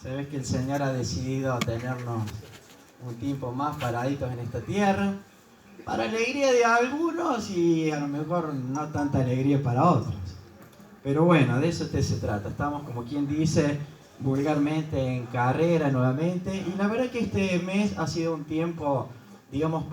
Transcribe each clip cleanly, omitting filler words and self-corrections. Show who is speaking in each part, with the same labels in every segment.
Speaker 1: Se ve que el Señor ha decidido tenernos un tiempo más paraditos en esta tierra, para alegría de algunos y a lo mejor no tanta alegría para otros. Pero bueno, de eso se trata. Estamos, como quien dice vulgarmente, en carrera nuevamente. Y la verdad que este mes ha sido un tiempo, digamos,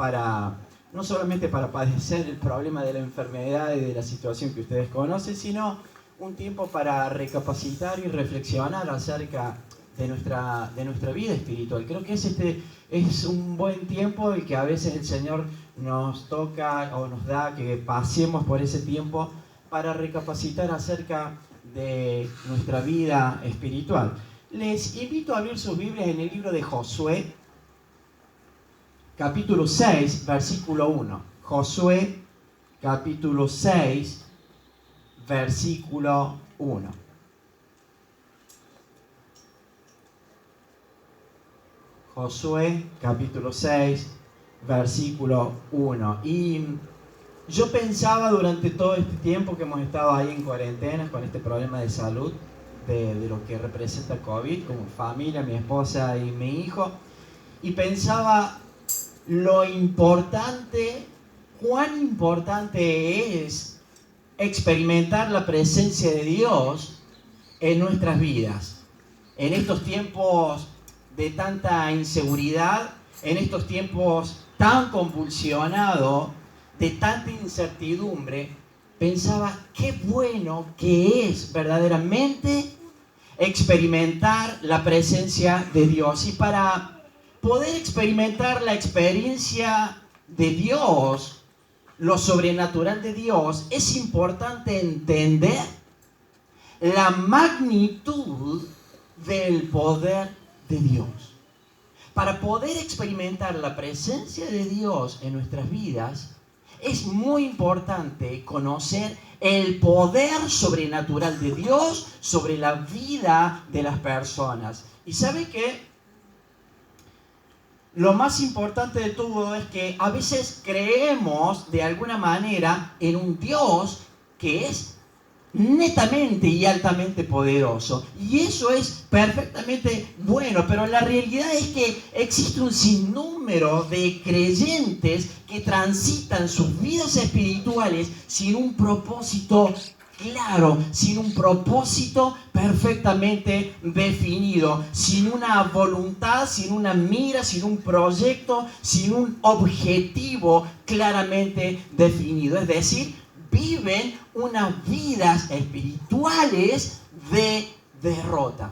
Speaker 1: no solamente para padecer el problema de la enfermedad y de la situación que ustedes conocen, sino un tiempo para recapacitar y reflexionar acerca de nuestra vida espiritual. Creo que es un buen tiempo el que a veces el Señor nos toca o nos da que pasemos por ese tiempo para recapacitar acerca de nuestra vida espiritual. Les invito a abrir sus Biblias en el libro de Josué, capítulo 6, versículo 1. Josué, capítulo 6, versículo 1. Josué, capítulo 6, versículo 1. Y yo pensaba durante todo este tiempo que hemos estado ahí en cuarentena con este problema de salud, de lo que representa COVID, como familia, mi esposa y mi hijo, y pensaba cuán importante es experimentar la presencia de Dios en nuestras vidas. En estos tiempos de tanta inseguridad, en estos tiempos tan convulsionados, de tanta incertidumbre, pensaba qué bueno que es verdaderamente experimentar la presencia de Dios. Y para poder experimentar la experiencia de Dios, lo sobrenatural de Dios, es importante entender la magnitud del poder de Dios. Para poder experimentar la presencia de Dios en nuestras vidas, es muy importante conocer el poder sobrenatural de Dios sobre la vida de las personas. Y ¿sabe qué? Lo más importante de todo es que a veces creemos de alguna manera en un Dios que es netamente y altamente poderoso. Y eso es perfectamente bueno, pero la realidad es que existe un sinnúmero de creyentes que transitan sus vidas espirituales sin un propósito claro, sin un propósito perfectamente definido, sin una voluntad, sin una mira, sin un proyecto, sin un objetivo claramente definido. Es decir, viven unas vidas espirituales de derrota.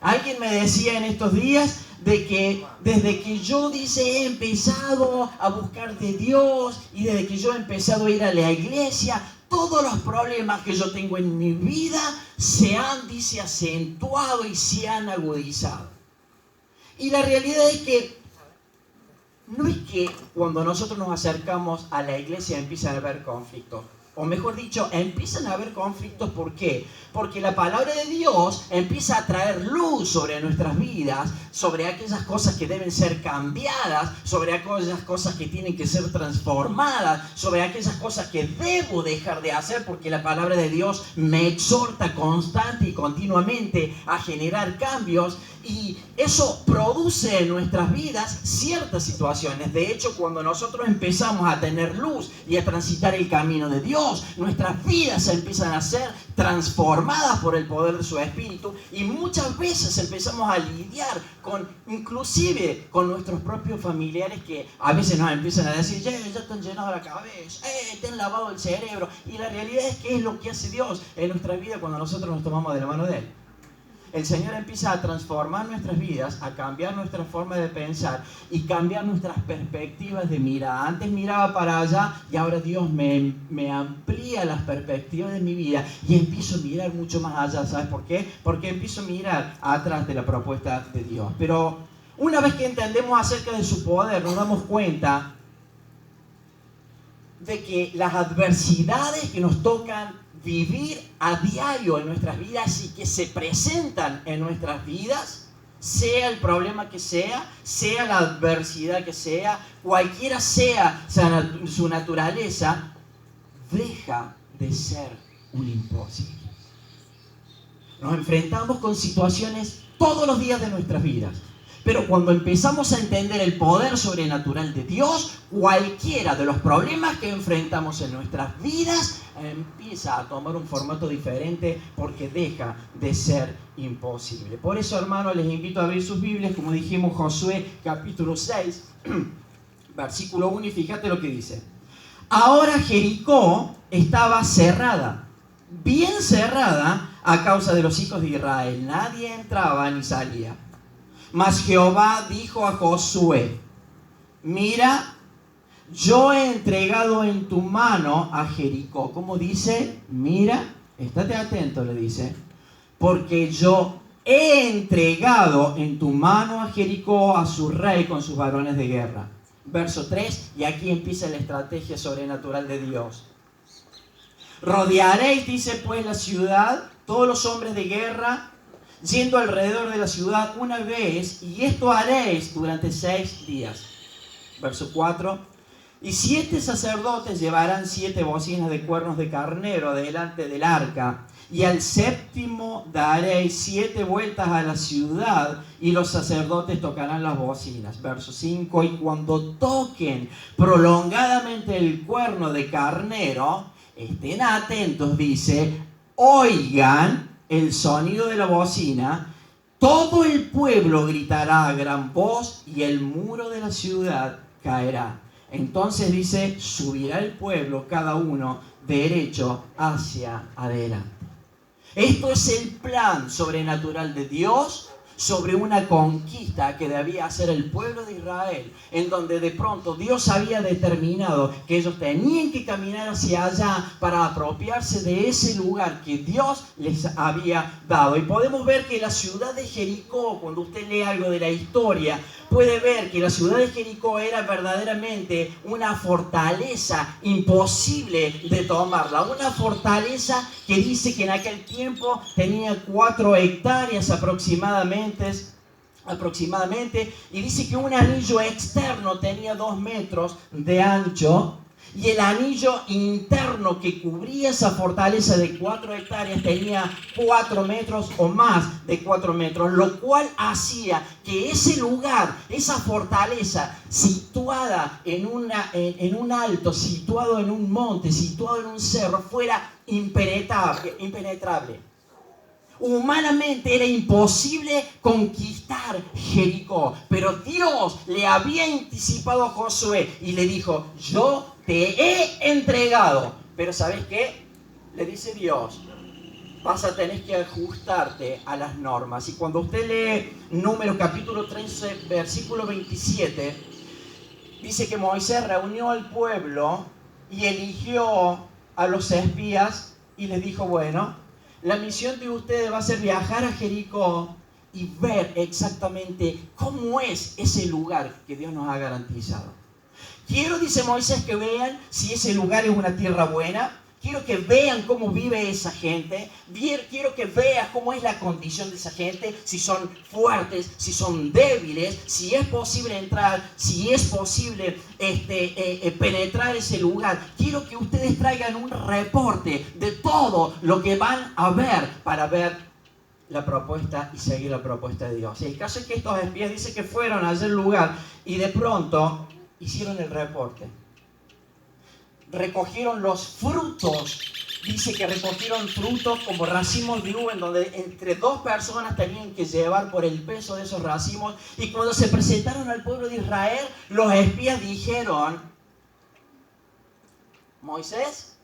Speaker 1: Alguien me decía en estos días de que desde que yo he empezado a buscar de Dios y desde que yo he empezado a ir a la iglesia, todos los problemas que yo tengo en mi vida se han, acentuado y se han agudizado. Y la realidad es que no es que cuando nosotros nos acercamos a la iglesia empiezan a haber conflictos. O mejor dicho, empiezan a haber conflictos. ¿Por qué? Porque la palabra de Dios empieza a traer luz sobre nuestras vidas, sobre aquellas cosas que deben ser cambiadas, sobre aquellas cosas que tienen que ser transformadas, sobre aquellas cosas que debo dejar de hacer, porque la palabra de Dios me exhorta constante y continuamente a generar cambios. Y eso produce en nuestras vidas ciertas situaciones. De hecho, cuando nosotros empezamos a tener luz y a transitar el camino de Dios, nuestras vidas empiezan a ser transformadas por el poder de su Espíritu, y muchas veces empezamos a lidiar inclusive con nuestros propios familiares, que a veces nos empiezan a decir: ya están llenos de la cabeza, te han lavado el cerebro. Y la realidad es que es lo que hace Dios en nuestra vida cuando nosotros nos tomamos de la mano de Él. El Señor empieza a transformar nuestras vidas, a cambiar nuestra forma de pensar y cambiar nuestras perspectivas de mirada. Antes miraba para allá y ahora Dios me amplía las perspectivas de mi vida y empiezo a mirar mucho más allá. ¿Sabes por qué? Porque empiezo a mirar atrás de la propuesta de Dios. Pero una vez que entendemos acerca de su poder, nos damos cuenta de que las adversidades que nos tocan vivir a diario en nuestras vidas y que se presentan en nuestras vidas, sea el problema que sea la adversidad que sea, cualquiera sea su naturaleza, deja de ser un imposible. Nos enfrentamos con situaciones todos los días de nuestras vidas. Pero cuando empezamos a entender el poder sobrenatural de Dios, cualquiera de los problemas que enfrentamos en nuestras vidas empieza a tomar un formato diferente porque deja de ser imposible. Por eso, hermanos, les invito a abrir sus Biblias, como dijimos, Josué capítulo 6, versículo 1, y fíjate lo que dice. Ahora Jericó estaba cerrada, bien cerrada a causa de los hijos de Israel. Nadie entraba ni salía. Mas Jehová dijo a Josué, mira, yo he entregado en tu mano a Jericó. ¿Cómo dice? Mira, estate atento, le dice. Porque yo he entregado en tu mano a Jericó, a su rey con sus varones de guerra. Verso 3, y aquí empieza la estrategia sobrenatural de Dios. Rodearéis, dice pues, la ciudad, todos los hombres de guerra, yendo alrededor de la ciudad una vez, y esto haréis durante 6 días. Verso 4. Y 7 sacerdotes llevarán 7 bocinas de cuernos de carnero delante del arca, y al séptimo daréis 7 vueltas a la ciudad, y los sacerdotes tocarán las bocinas. Verso 5. Y cuando toquen prolongadamente el cuerno de carnero, estén atentos, dice, oigan el sonido de la bocina, todo el pueblo gritará a gran voz y el muro de la ciudad caerá. Entonces dice, subirá el pueblo cada uno derecho hacia adelante. Esto es el plan sobrenatural de Dios sobre una conquista que debía hacer el pueblo de Israel, en donde de pronto Dios había determinado que ellos tenían que caminar hacia allá para apropiarse de ese lugar que Dios les había dado. Y podemos ver que la ciudad de Jericó, cuando usted lee algo de la historia, puede ver que la ciudad de Jericó era verdaderamente una fortaleza imposible de tomarla. Una fortaleza que dice que en aquel tiempo tenía 4 hectáreas aproximadamente, y dice que un anillo externo tenía 2 metros de ancho, y el anillo interno que cubría esa fortaleza de 4 hectáreas tenía 4 metros o más de 4 metros, lo cual hacía que ese lugar, esa fortaleza situada en un alto, situado en un monte, situado en un cerro, fuera impenetrable. Humanamente era imposible conquistar Jericó, pero Dios le había anticipado a Josué y le dijo, yo te he entregado. Pero ¿sabes qué? Le dice Dios, vas a tener que ajustarte a las normas. Y cuando usted lee Números capítulo 13, versículo 27, dice que Moisés reunió al pueblo y eligió a los espías y les dijo, bueno, la misión de ustedes va a ser viajar a Jericó y ver exactamente cómo es ese lugar que Dios nos ha garantizado. Quiero, dice Moisés, que vean si ese lugar es una tierra buena. Quiero que vean cómo vive esa gente. Quiero que veas cómo es la condición de esa gente. Si son fuertes, si son débiles, si es posible entrar, si es posible penetrar ese lugar. Quiero que ustedes traigan un reporte de todo lo que van a ver para ver la propuesta y seguir la propuesta de Dios. Y el caso es que estos espías dicen que fueron a ese lugar y de pronto hicieron el reporte. Recogieron los frutos, dice que recogieron frutos como racimos de uva, en donde entre 2 personas tenían que llevar por el peso de esos racimos. Y cuando se presentaron al pueblo de Israel, los espías dijeron, Moisés,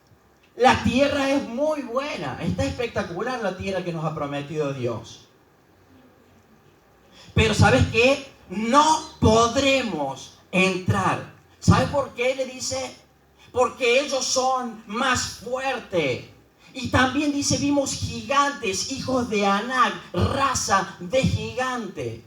Speaker 1: la tierra es muy buena, está espectacular la tierra que nos ha prometido Dios. Pero ¿sabes qué? No podremos entrar. ¿Sabes por qué? Le dice, porque ellos son más fuertes. Y también dice, vimos gigantes, hijos de Anac, raza de gigante.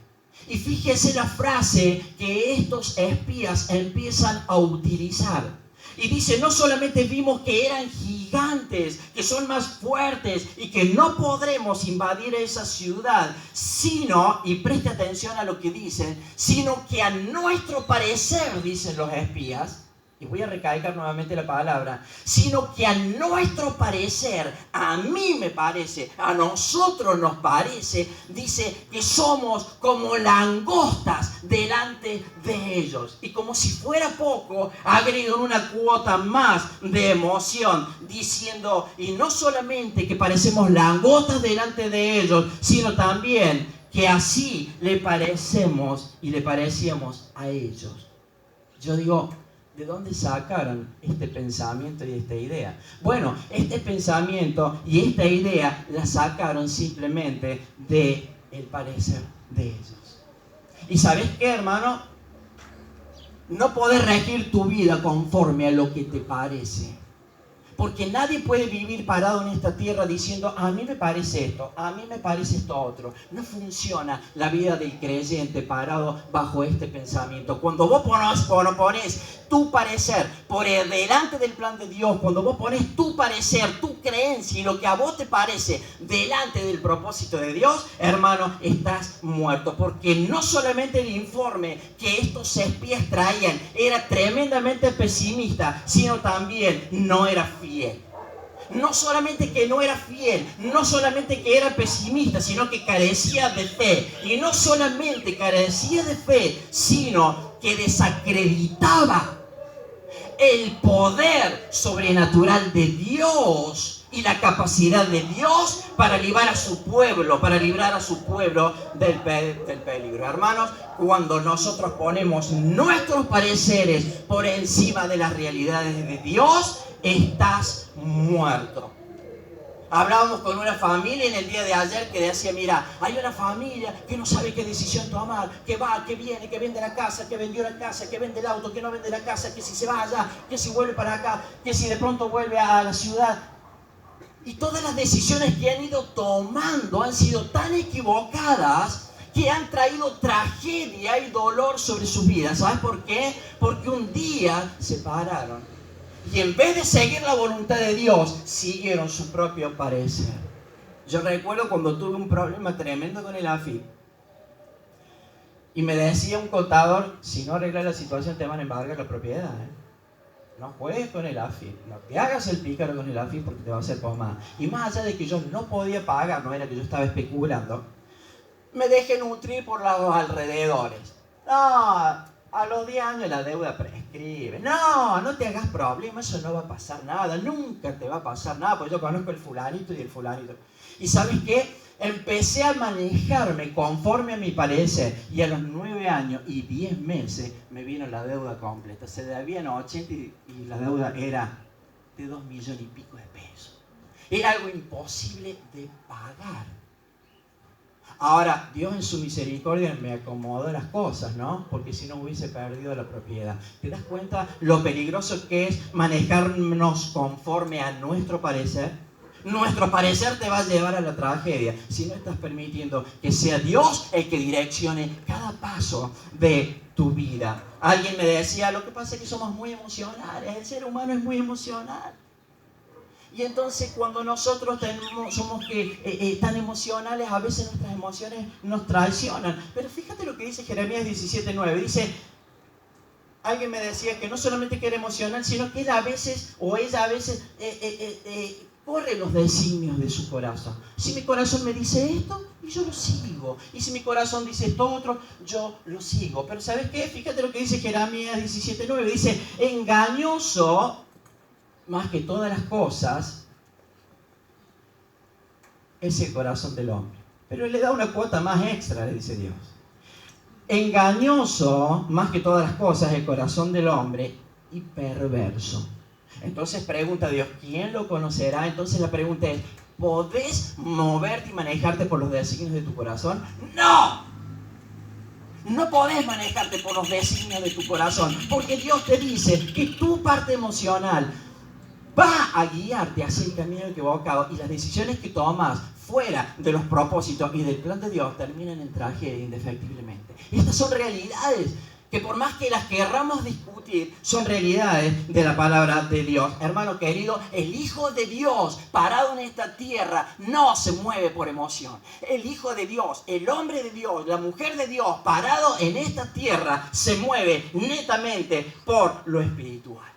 Speaker 1: Y fíjese la frase que estos espías empiezan a utilizar. Y dice, no solamente vimos que eran gigantes, que son más fuertes y que no podremos invadir esa ciudad, sino, y preste atención a lo que dicen, sino que a nuestro parecer, dicen los espías, y voy a recalcar nuevamente la palabra, sino que a nuestro parecer, a mí me parece, a nosotros nos parece, dice que somos como langostas delante de ellos. Y como si fuera poco, agregan una cuota más de emoción, diciendo, y no solamente que parecemos langostas delante de ellos, sino también que así le parecemos y le parecíamos a ellos. Yo digo, ¿de dónde sacaron este pensamiento y esta idea? Bueno, este pensamiento y esta idea la sacaron simplemente del parecer de ellos. ¿Y sabes qué, hermano? No podés regir tu vida conforme a lo que te parece. Porque nadie puede vivir parado en esta tierra diciendo, a mí me parece esto, a mí me parece esto otro. No funciona la vida del creyente parado bajo este pensamiento. Cuando vos pones tu parecer por delante del plan de Dios, cuando vos pones tu parecer, tu creencia y lo que a vos te parece delante del propósito de Dios, hermano, estás muerto. Porque no solamente el informe que estos espías traían era tremendamente pesimista, sino también no era fiel. No solamente que no era fiel, no solamente que era pesimista, sino que carecía de fe. Y no solamente carecía de fe, sino que desacreditaba el poder sobrenatural de Dios y la capacidad de Dios para librar a su pueblo, del peligro. Hermanos, cuando nosotros ponemos nuestros pareceres por encima de las realidades de Dios, estás muerto. Hablábamos con una familia en el día de ayer que decía, mira, hay una familia que no sabe qué decisión tomar, que va, que viene, que vende la casa, que vendió la casa, que vende el auto, que no vende la casa, que si se va allá, que si vuelve para acá, que si de pronto vuelve a la ciudad. Y todas las decisiones que han ido tomando han sido tan equivocadas que han traído tragedia y dolor sobre sus vidas. ¿Sabes por qué? Porque un día se pararon y en vez de seguir la voluntad de Dios, siguieron su propio parecer. Yo recuerdo cuando tuve un problema tremendo con el AFIP. Y me decía un contador, si no arreglas la situación te van a embargar la propiedad. No juegues con el AFIP, no te hagas el pícaro con el AFIP porque te va a hacer pomada. Y más allá de que yo no podía pagar, no era que yo estaba especulando, me dejé nutrir por los alrededores. No, a los 10 años la deuda prescribe. No te hagas problema, eso no va a pasar nada, nunca te va a pasar nada, porque yo conozco el fulanito y el fulanito. ¿Y sabes qué? Empecé a manejarme conforme a mi parecer y a los 9 años y 10 meses me vino la deuda completa. Se debían 80 y la deuda era de 2 millones y pico de pesos. Era algo imposible de pagar. Ahora, Dios en su misericordia me acomodó las cosas, ¿no? Porque si no hubiese perdido la propiedad. ¿Te das cuenta lo peligroso que es manejarnos conforme a nuestro parecer? Nuestro parecer te va a llevar a la tragedia si no estás permitiendo que sea Dios el que direccione cada paso de tu vida. Alguien me decía, lo que pasa es que somos muy emocionales, el ser humano es muy emocional. Y entonces cuando nosotros somos tan emocionales, a veces nuestras emociones nos traicionan. Pero fíjate lo que dice Jeremías 17:9. Dice, alguien me decía que no solamente que era emocional, sino que él a veces, o ella a veces, corre los designios de su corazón. Si mi corazón me dice esto, y yo lo sigo. Y si mi corazón dice esto otro, yo lo sigo. Pero ¿sabes qué? Fíjate lo que dice Jeremías 17:9. Dice, engañoso más que todas las cosas es el corazón del hombre. Pero él le da una cuota más extra, le dice Dios. Engañoso más que todas las cosas el corazón del hombre y perverso. Entonces pregunta Dios, ¿quién lo conocerá? Entonces la pregunta es, ¿podés moverte y manejarte por los designios de tu corazón? ¡No! No podés manejarte por los designios de tu corazón, porque Dios te dice que tu parte emocional va a guiarte hacia el camino equivocado y las decisiones que tomas fuera de los propósitos y del plan de Dios terminan en tragedia indefectiblemente. Estas son realidades que por más que las querramos discutir, son realidades de la palabra de Dios. Hermano querido, el Hijo de Dios parado en esta tierra no se mueve por emoción. El Hijo de Dios, el hombre de Dios, la mujer de Dios parado en esta tierra se mueve netamente por lo espiritual.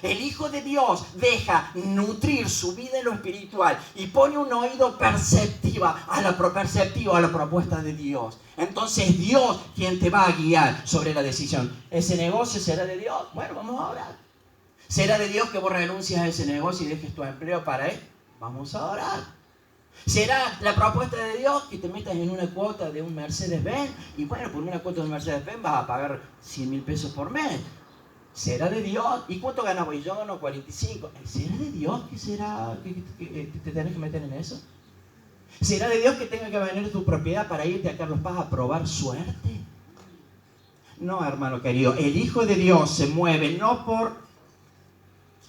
Speaker 1: El Hijo de Dios deja nutrir su vida en lo espiritual y pone un oído perceptivo a la propuesta de Dios. Entonces Dios quien te va a guiar sobre la decisión. ¿Ese negocio será de Dios? Bueno, vamos a orar. ¿Será de Dios que vos renuncias a ese negocio y dejes tu empleo para él? Vamos a orar. ¿Será la propuesta de Dios que te metas en una cuota de un Mercedes-Benz? Y bueno, por una cuota de un Mercedes-Benz vas a pagar 100.000 pesos por mes. ¿Será de Dios? ¿Y cuánto ganamos? Y yo gano 45. ¿Será de Dios que te tenés que meter en eso? ¿Será de Dios que tenga que venir tu propiedad para irte a Carlos Paz a probar suerte? No, hermano querido. El Hijo de Dios se mueve no por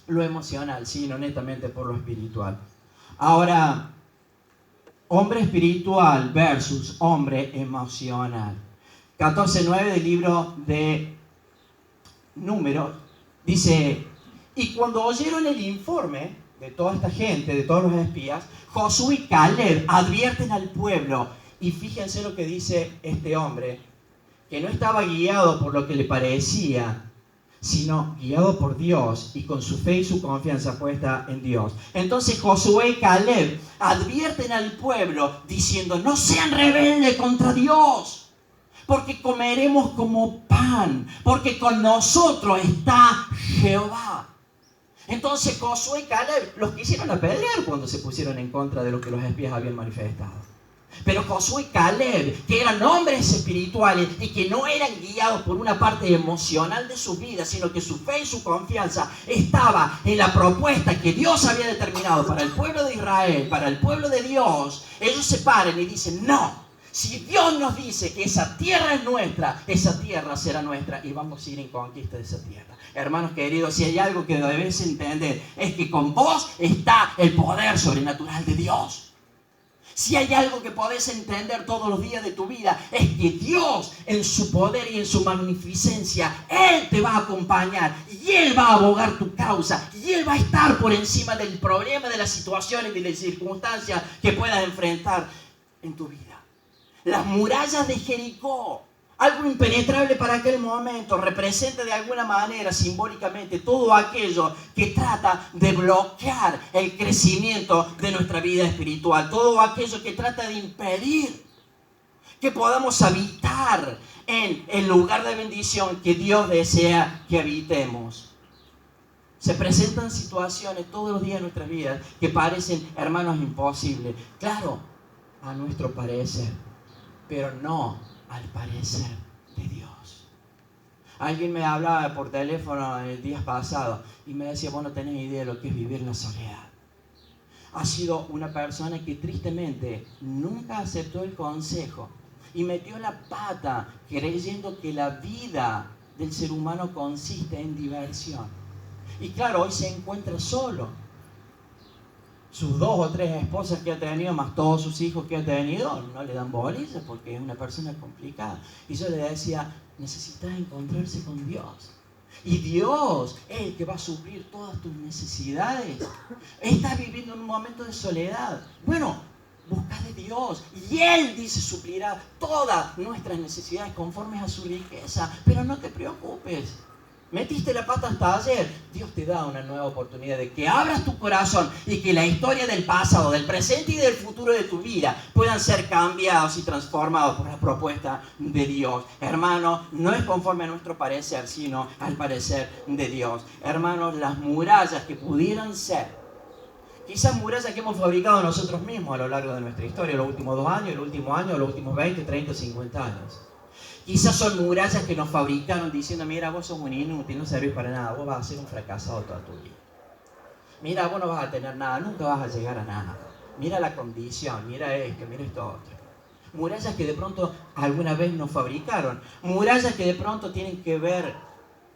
Speaker 1: lo emocional, sino netamente por lo espiritual. Ahora, hombre espiritual versus hombre emocional. 14:9 del libro de Números dice: y cuando oyeron el informe de toda esta gente, de todos los espías, Josué y Caleb advierten al pueblo. Y fíjense lo que dice este hombre, que no estaba guiado por lo que le parecía, sino guiado por Dios y con su fe y su confianza puesta en Dios. Entonces Josué y Caleb advierten al pueblo diciendo: no sean rebeldes contra Dios, porque comeremos como pan, porque con nosotros está Jehová. Entonces Josué y Caleb los quisieron apedrear cuando se pusieron en contra de lo que los espías habían manifestado. Pero Josué y Caleb, que eran hombres espirituales y que no eran guiados por una parte emocional de su vida, sino que su fe y su confianza estaba en la propuesta que Dios había determinado para el pueblo de Israel, para el pueblo de Dios, ellos se paran y dicen: no. Si Dios nos dice que esa tierra es nuestra, esa tierra será nuestra y vamos a ir en conquista de esa tierra. Hermanos queridos, si hay algo que debes entender, es que con vos está el poder sobrenatural de Dios. Si hay algo que podés entender todos los días de tu vida, es que Dios en su poder y en su magnificencia, Él te va a acompañar y Él va a abogar tu causa y Él va a estar por encima del problema, de las situaciones y de las circunstancias que puedas enfrentar en tu vida. Las murallas de Jericó, algo impenetrable para aquel momento, representa de alguna manera simbólicamente todo aquello que trata de bloquear el crecimiento de nuestra vida espiritual, todo aquello que trata de impedir que podamos habitar en el lugar de bendición que Dios desea que habitemos. Se presentan situaciones todos los días de nuestras vidas que parecen, hermanos, imposibles. Claro, a nuestro parecer, pero no al parecer de Dios. Alguien me hablaba por teléfono el día pasado y me decía: vos no tenés idea de lo que es vivir la soledad. Ha sido una persona que tristemente nunca aceptó el consejo y metió la pata creyendo que la vida del ser humano consiste en diversión. Y claro, hoy se encuentra solo. Sus 2 o 3 esposas que ha tenido, más todos sus hijos que ha tenido, no le dan bolilla porque es una persona complicada. Y yo le decía: necesitas encontrarse con Dios. Y Dios es el que va a suplir todas tus necesidades. Estás viviendo en un momento de soledad. Bueno, busca de Dios y Él dice suplirá todas nuestras necesidades conformes a su riqueza. Pero no te preocupes. Metiste la pata hasta ayer, Dios te da una nueva oportunidad de que abras tu corazón y que la historia del pasado, del presente y del futuro de tu vida puedan ser cambiados y transformados por la propuesta de Dios. Hermanos, no es conforme a nuestro parecer, sino al parecer de Dios. Hermanos, las murallas que pudieran ser, quizás murallas que hemos fabricado nosotros mismos a lo largo de nuestra historia, los últimos 2 años, el último año, los últimos 20, 30, 50 años. Quizás son murallas que nos fabricaron diciendo: mira, vos sos un inútil, no servís para nada, vos vas a ser un fracasado toda tu vida. Mira, vos no vas a tener nada, nunca vas a llegar a nada. Mira la condición, mira esto otro. Murallas que de pronto alguna vez nos fabricaron. Murallas que de pronto tienen que ver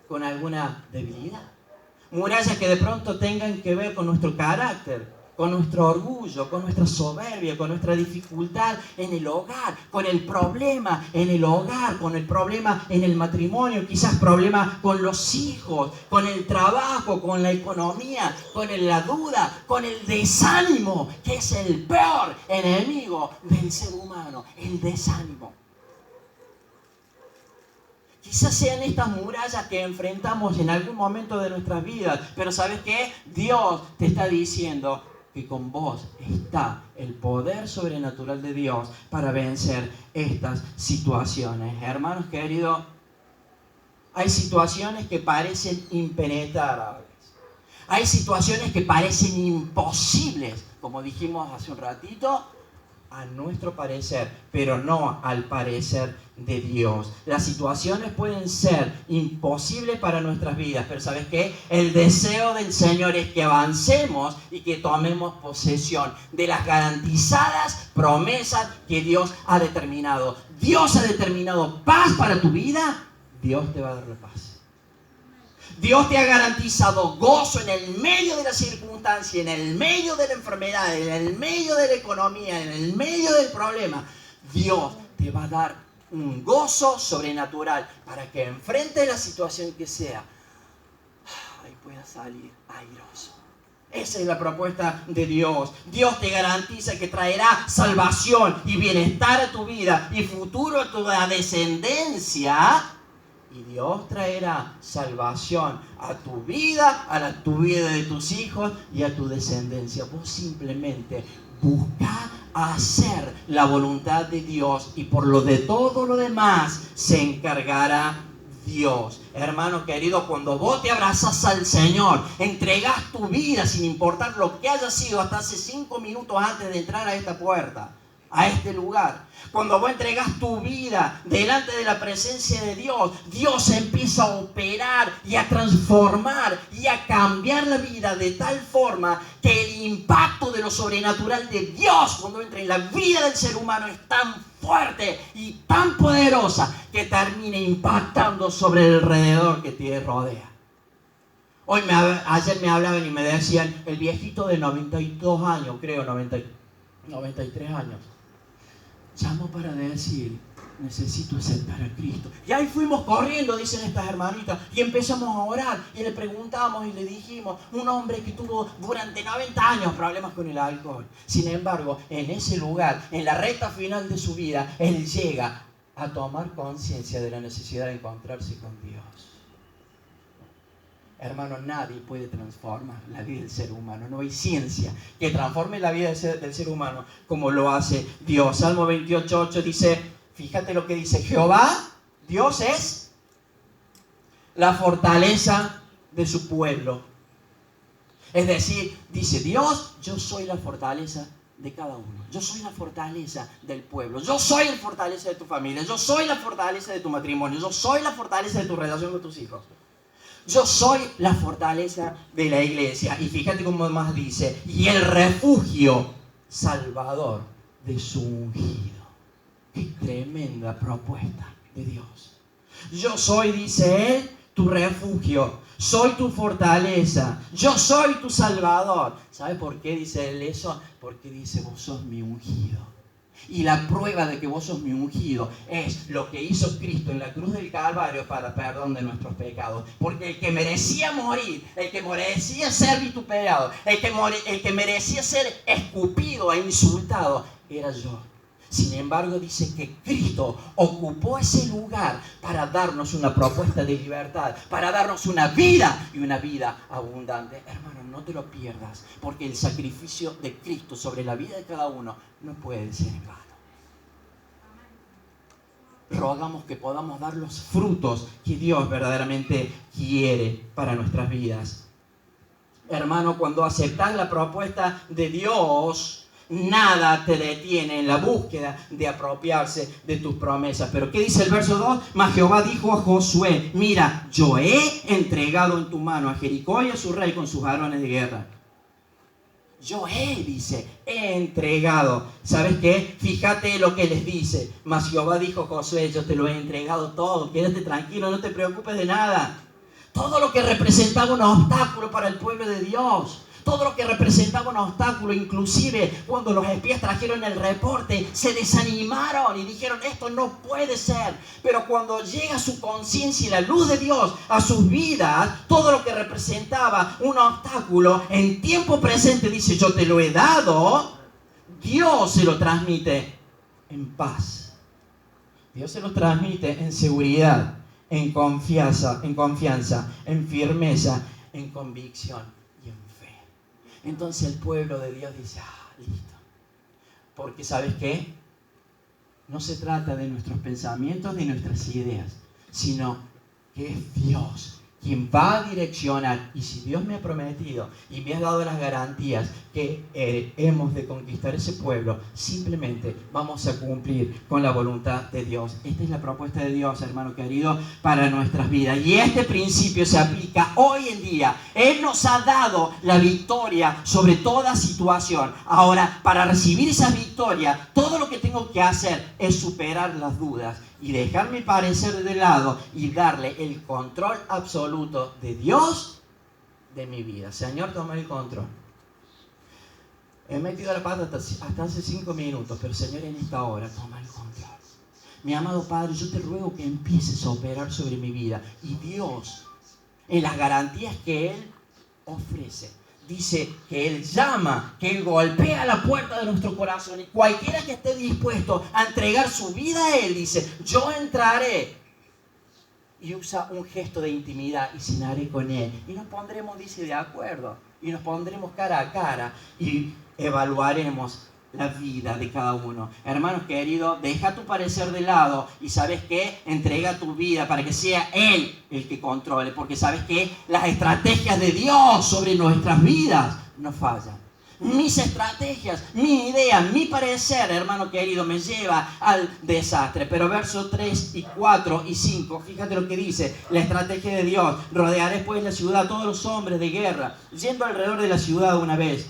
Speaker 1: con alguna debilidad. Murallas que de pronto tengan que ver con nuestro carácter. con nuestro orgullo, con nuestra soberbia, con nuestra dificultad en el hogar, con el problema en el hogar, con el problema en el matrimonio, quizás problema con los hijos, con el trabajo, con la economía, con la duda, con el desánimo, que es el peor enemigo del ser humano, el desánimo. Quizás sean estas murallas que enfrentamos en algún momento de nuestras vidas, pero ¿sabes qué? Dios te está diciendo que con vos está el poder sobrenatural de Dios para vencer estas situaciones. Hermanos queridos, hay situaciones que parecen impenetrables. Hay situaciones que parecen imposibles, como dijimos hace un ratito, a nuestro parecer, pero no al parecer de Dios. Las situaciones pueden ser imposibles para nuestras vidas, pero ¿sabes qué? El deseo del Señor es que avancemos y que tomemos posesión de las garantizadas promesas que Dios ha determinado. Dios ha determinado paz para tu vida, Dios te va a dar la paz. Dios te ha garantizado gozo en el medio de la circunstancia, en el medio de la enfermedad, en el medio de la economía, en el medio del problema. Dios te va a dar un gozo sobrenatural para que enfrente la situación que sea y puedas salir airoso. Esa es la propuesta de Dios. Dios te garantiza que traerá salvación y bienestar a tu vida y futuro a tu descendencia. Y Dios traerá salvación a tu vida, a tu vida de tus hijos y a tu descendencia. Vos simplemente busca hacer la voluntad de Dios y por lo de todo lo demás se encargará Dios. Hermano querido, cuando vos te abrazas al Señor, entregas tu vida sin importar lo que haya sido hasta hace 5 minutos antes de entrar a esta puerta, a este lugar. Cuando vos entregas tu vida delante de la presencia de Dios, Dios empieza a operar y a transformar y a cambiar la vida de tal forma que el impacto de lo sobrenatural de Dios cuando entra en la vida del ser humano es tan fuerte y tan poderosa que termina impactando sobre el alrededor que te rodea. Ayer me hablaban y me decían, el viejito de 92 años, creo, 93 años, llamó para decir, necesito aceptar a Cristo. Y ahí fuimos corriendo, dicen estas hermanitas, y empezamos a orar, y le preguntamos y le dijimos, un hombre que tuvo durante 90 años problemas con el alcohol. Sin embargo, en ese lugar, en la recta final de su vida, él llega a tomar conciencia de la necesidad de encontrarse con Dios. Hermano, nadie puede transformar la vida del ser humano. No hay ciencia que transforme la vida del ser humano como lo hace Dios. Salmo 28:8 dice, fíjate lo que dice, Jehová, Dios es la fortaleza de su pueblo. Es decir, dice Dios, yo soy la fortaleza de cada uno. Yo soy la fortaleza del pueblo. Yo soy la fortaleza de tu familia. Yo soy la fortaleza de tu matrimonio. Yo soy la fortaleza de tu relación con tus hijos. Yo soy la fortaleza de la iglesia. Y fíjate cómo más dice, y el refugio salvador de su ungido. Qué tremenda propuesta de Dios. Yo soy, dice él, tu refugio. Soy tu fortaleza. Yo soy tu salvador. ¿Sabe por qué dice él eso? Porque dice, vos sos mi ungido. Y la prueba de que vos sos mi ungido es lo que hizo Cristo en la cruz del Calvario para perdón de nuestros pecados. Porque el que merecía morir, el que merecía ser vituperado, el que merecía ser escupido e insultado, era yo. Sin embargo, dice que Cristo ocupó ese lugar para darnos una propuesta de libertad, para darnos una vida y una vida abundante. Hermano, no te lo pierdas, porque el sacrificio de Cristo sobre la vida de cada uno no puede ser en vano. Rogamos que podamos dar los frutos que Dios verdaderamente quiere para nuestras vidas. Hermano, cuando aceptas la propuesta de Dios, nada te detiene en la búsqueda de apropiarse de tus promesas. Pero ¿qué dice el verso 2? Mas Jehová dijo a Josué, mira, yo he entregado en tu mano a Jericó y a su rey con sus varones de guerra. Yo dice, he entregado. ¿Sabes qué? Fíjate lo que les dice. Mas Jehová dijo a Josué, yo te lo he entregado todo. Quédate tranquilo, no te preocupes de nada. Todo lo que representaba un obstáculo para el pueblo de Dios. todo lo que representaba un obstáculo. Inclusive cuando los espías trajeron el reporte, se desanimaron y dijeron, esto no puede ser. Pero cuando llega su conciencia y la luz de Dios a sus vidas, todo lo que representaba un obstáculo, en tiempo presente dice, yo te lo he dado. Dios se lo transmite en paz. Dios se lo transmite en seguridad, en confianza, en firmeza, en convicción y en fe. Entonces el pueblo de Dios dice, listo. Porque ¿sabes qué? No se trata de nuestros pensamientos ni nuestras ideas, sino que es Dios quien va a direccionar. Y si Dios me ha prometido y me ha dado las garantías que hemos de conquistar ese pueblo, simplemente vamos a cumplir con la voluntad de Dios. Esta es la propuesta de Dios, hermano querido, para nuestras vidas. Y este principio se aplica hoy en día. Él nos ha dado la victoria sobre toda situación. Ahora, para recibir esa victoria, todo lo que tengo que hacer es superar las dudas y dejar mi parecer de lado y darle el control absoluto de Dios de mi vida. Señor, toma el control. He metido la pata hasta hace 5 minutos, pero Señor, en esta hora, toma el control. Mi amado Padre, yo te ruego que empieces a operar sobre mi vida. Y Dios, en las garantías que Él ofrece, dice que Él llama, que Él golpea la puerta de nuestro corazón, y cualquiera que esté dispuesto a entregar su vida a Él, dice, yo entraré. Y usa un gesto de intimidad y cenaré con Él. Y nos pondremos, dice, de acuerdo. Y nos pondremos cara a cara y evaluaremos la vida de cada uno. Hermanos queridos, deja tu parecer de lado y ¿sabes qué? Entrega tu vida para que sea Él el que controle, porque ¿sabes qué? Las estrategias de Dios sobre nuestras vidas no fallan. Mis estrategias, mi idea, mi parecer, hermano querido, me lleva al desastre. Pero versos 3 y 4 y 5, fíjate lo que dice la estrategia de Dios. Rodearé pues la ciudad a todos los hombres de guerra, yendo alrededor de la ciudad una vez.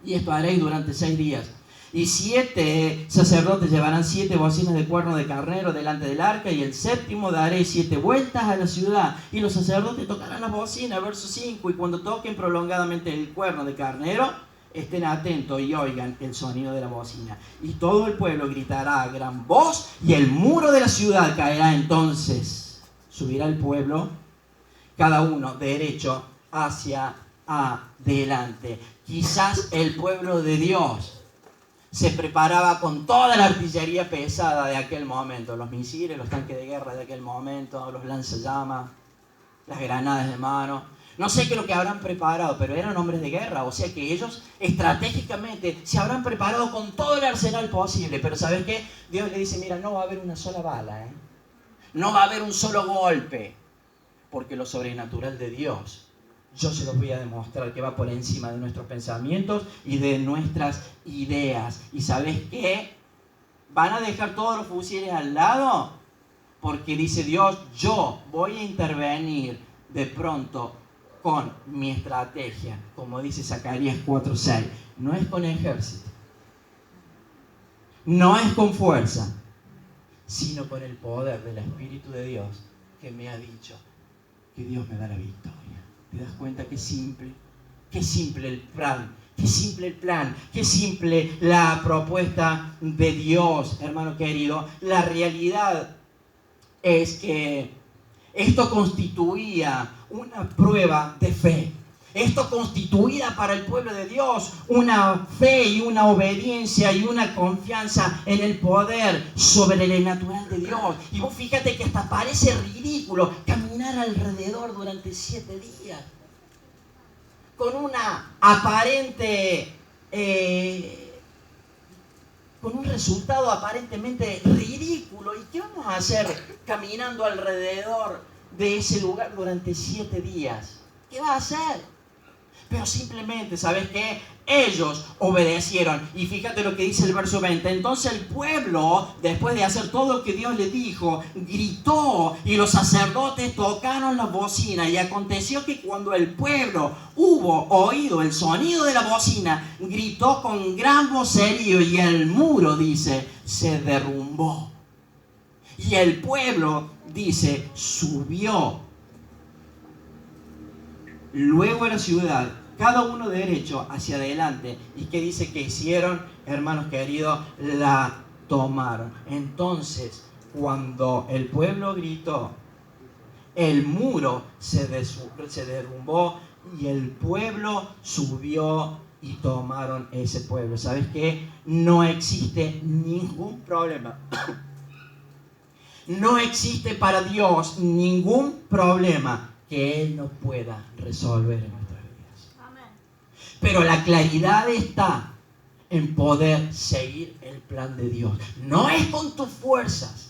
Speaker 1: Y esto haréis durante 6 días. Y 7 sacerdotes llevarán 7 bocinas de cuerno de carnero delante del arca, y el séptimo daré 7 vueltas a la ciudad, y los sacerdotes tocarán las bocinas, verso 5, y cuando toquen prolongadamente el cuerno de carnero, estén atentos y oigan el sonido de la bocina. Y todo el pueblo gritará a gran voz, y el muro de la ciudad caerá. Entonces subirá el pueblo, cada uno derecho hacia adelante. Quizás el pueblo de Dios se preparaba con toda la artillería pesada de aquel momento, los misiles, los tanques de guerra de aquel momento, los lanzallamas, las granadas de mano. No sé qué es lo que habrán preparado, pero eran hombres de guerra, o sea que ellos estratégicamente se habrán preparado con todo el arsenal posible. Pero ¿sabes qué? Dios le dice, mira, no va a haber una sola bala, no va a haber un solo golpe, porque lo sobrenatural de Dios, yo se los voy a demostrar que va por encima de nuestros pensamientos y de nuestras ideas. ¿Y sabes qué? ¿Van a dejar todos los fusiles al lado? Porque dice Dios, yo voy a intervenir de pronto con mi estrategia. Como dice Zacarías 4:6, no es con ejército, no es con fuerza, sino con el poder del Espíritu de Dios, que me ha dicho que Dios me da la victoria. ¿Te das cuenta qué simple el plan? Qué simple el plan, qué simple la propuesta de Dios, hermano querido. La realidad es que esto constituía una prueba de fe. Esto constituía para el pueblo de Dios una fe y una obediencia y una confianza en el poder sobrenatural de Dios. Y vos fíjate que hasta parece ridículo caminar alrededor durante 7 días con una aparente, con un resultado aparentemente ridículo. ¿Y qué vamos a hacer caminando alrededor de ese lugar durante 7 días? ¿Qué va a hacer? Pero simplemente, ¿sabes qué? Ellos obedecieron. Y fíjate lo que dice el verso 20. Entonces el pueblo, después de hacer todo lo que Dios le dijo, gritó, y los sacerdotes tocaron la bocina. Y aconteció que cuando el pueblo hubo oído el sonido de la bocina, gritó con gran vocerío, y el muro, dice, se derrumbó. Y el pueblo, dice, subió luego a la ciudad cada uno derecho hacia adelante. ¿Y qué dice que hicieron? Hermanos queridos, la tomaron. Entonces, cuando el pueblo gritó, el muro se derrumbó y el pueblo subió y tomaron ese pueblo. ¿Sabes qué? No existe ningún problema. No existe para Dios ningún problema que Él no pueda resolver en nuestras vidas. Amén. Pero la claridad está en poder seguir el plan de Dios. No es con tus fuerzas.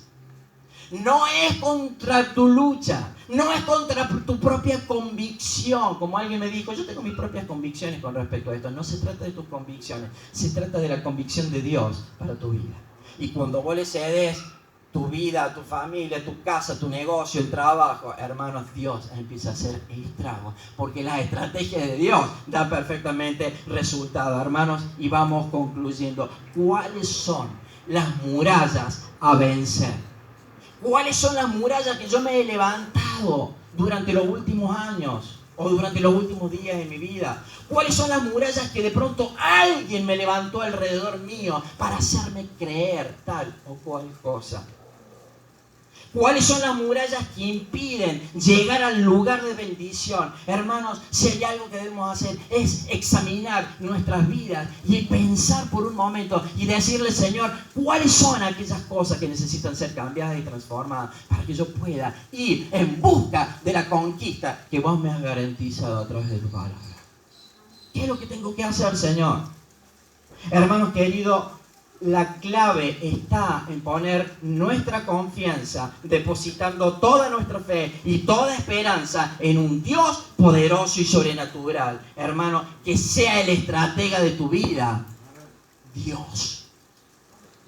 Speaker 1: No es contra tu lucha, no es contra tu propia convicción. Como alguien me dijo, yo tengo mis propias convicciones con respecto a esto. No se trata de tus convicciones, se trata de la convicción de Dios para tu vida. Y cuando vos le cedes tu vida, tu familia, tu casa, tu negocio, el trabajo, hermanos, Dios empieza a hacer el estrago. Porque la estrategia de Dios da perfectamente resultado, hermanos. Y vamos concluyendo. ¿Cuáles son las murallas a vencer? ¿Cuáles son las murallas que yo me he levantado durante los últimos años o durante los últimos días de mi vida? ¿Cuáles son las murallas que de pronto alguien me levantó alrededor mío para hacerme creer tal o cual cosa? ¿Cuáles son las murallas que impiden llegar al lugar de bendición? Hermanos, si hay algo que debemos hacer es examinar nuestras vidas y pensar por un momento y decirle, Señor, ¿cuáles son aquellas cosas que necesitan ser cambiadas y transformadas para que yo pueda ir en busca de la conquista que vos me has garantizado a través de tu palabra? ¿Qué es lo que tengo que hacer, Señor? Hermanos queridos, la clave está en poner nuestra confianza, depositando toda nuestra fe y toda esperanza en un Dios poderoso y sobrenatural. Hermano, que sea el estratega de tu vida, Dios.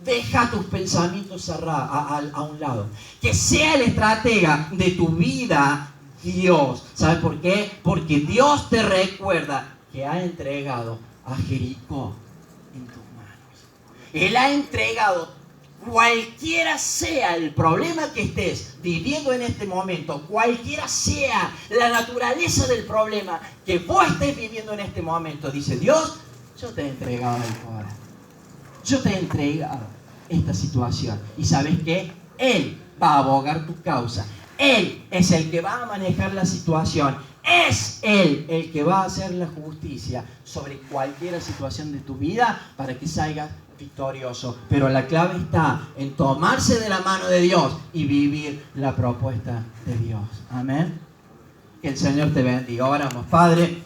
Speaker 1: Deja tus pensamientos a un lado. Que sea el estratega de tu vida, Dios. ¿Sabes por qué? Porque Dios te recuerda que ha entregado a Jericó en tu mano. Él ha entregado, cualquiera sea el problema que estés viviendo en este momento, cualquiera sea la naturaleza del problema que vos estés viviendo en este momento, dice Dios, yo te he entregado el poder. Yo te he entregado esta situación. ¿Y sabes qué? Él va a abogar tu causa. Él es el que va a manejar la situación. Es Él el que va a hacer la justicia sobre cualquier situación de tu vida para que salgas victorioso. Pero la clave está en tomarse de la mano de Dios y vivir la propuesta de Dios. Amén. Que el Señor te bendiga. Oramos, Padre.